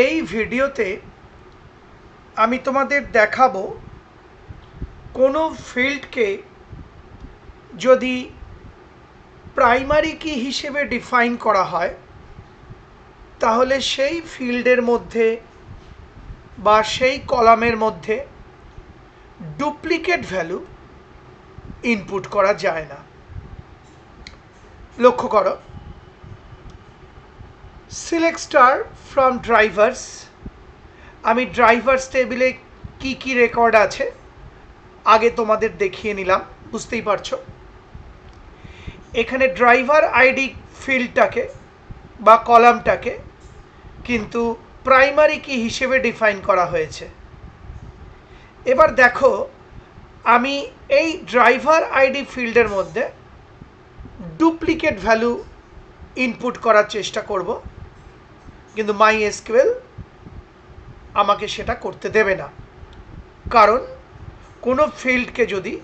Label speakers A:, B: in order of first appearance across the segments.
A: এই ভিডিওতে আমি তোমাদের দেখাবো কোনো ফিল্ডকে যদি প্রাইমারি কি হিসেবে ডিফাইন করা হয় তাহলে সেই ফিল্ডের মধ্যে বা সেই কলামের মধ্যে ডুপ্লিকেট ভ্যালু ইনপুট করা যায় না। লক্ষ্য করো, সিলেক্ট স্টার ফ্রম ড্রাইভার্স। আমি ড্রাইভার্স টেবিলে কি কি রেকর্ড আছে আগে তোমাদের দেখিয়ে নিলাম, বুঝতেই পারছো। এখানে ড্রাইভার আইডি ফিল্ডটাকে বা কলামটাকে কিন্তু প্রাইমারি কি হিসেবে ডিফাইন করা হয়েছে। এবার দেখো, আমি এই ড্রাইভার আইডি ফিল্ডের মধ্যে ডুপ্লিকেট ভ্যালু ইনপুট করার চেষ্টা করব, কিন্তু MySQL আমাকে সেটা করতে দেবে না। কারণ কোনো ফিল্ডকে যদি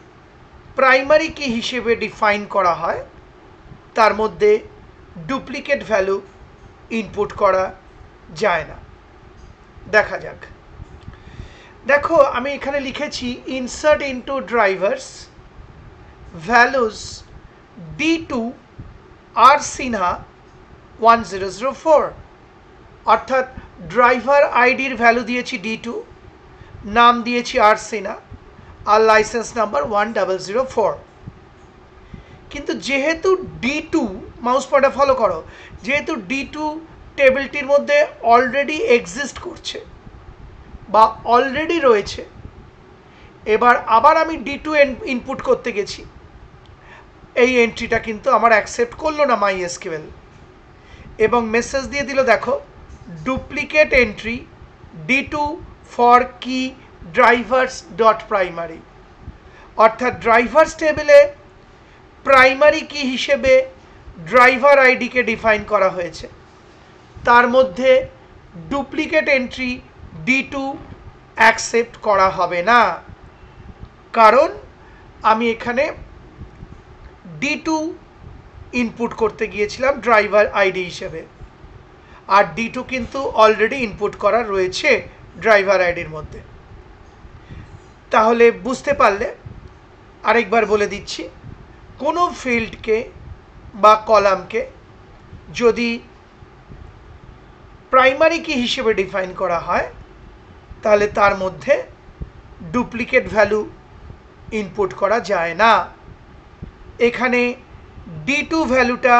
A: প্রাইমারি কি হিসেবে ডিফাইন করা হয় তার মধ্যে ডুপ্লিকেট ভ্যালু ইনপুট করা যায় না। দেখা যাক। দেখো, আমি এখানে লিখেছি insert into drivers values D2 R Sinha 1004, অর্থাৎ ড্রাইভার আইডির ভ্যালু দিয়েছি D2, নাম দিয়েছি R সিনহা আর লাইসেন্স নাম্বার 1004। কিন্তু যেহেতু D2, মাউস পয়েন্টার ফলো করো, যেহেতু D2 টেবিলটির মধ্যে অলরেডি এক্সিস্ট করছে বা অলরেডি রয়েছে, এবার আবার আমি D2 ইনপুট করতে গেছি, এই এন্ট্রিটা কিন্তু আমার অ্যাকসেপ্ট করলো না MySQL, এবং মেসেজ দিয়ে দিল, দেখো ডুপ্লিকেট এন্ট্রি D2 ফর কি ড্রাইভার্স ডট প্রাইমারি। অর্থাৎ ড্রাইভার্স টেবিলে প্রাইমারি কি হিসেবে ড্রাইভার আইডিকে ডিফাইন করা হয়েছে, তার মধ্যে ডুপ্লিকেট এন্ট্রি D2 অ্যাকসেপ্ট করা হবে না। কারণ আমি এখানে D2 ইনপুট করতে গিয়েছিলাম ড্রাইভার আইডি হিসেবে, আর D2 কিন্তু অলরেডি ইনপুট করা রয়েছে ড্রাইভার আইডির মধ্যে। তাহলে বুঝতে পারলে, আরেকবার বলে দিচ্ছি, কোনো ফিল্ডকে বা কলামকে যদি প্রাইমারি কি হিসেবে ডিফাইন করা হয় তাহলে তার মধ্যে ডুপ্লিকেট ভ্যালু ইনপুট করা যায় না। এখানে D2 ভ্যালুটা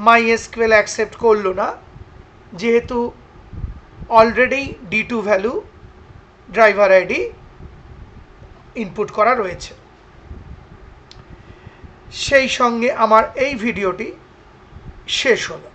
A: MySQL অ্যাকসেপ্ট করলো না, যেহেতু already D2 value driver ID input করা রয়েছে। সেই সঙ্গে আমার এই ভিডিওটি শেষ হলো।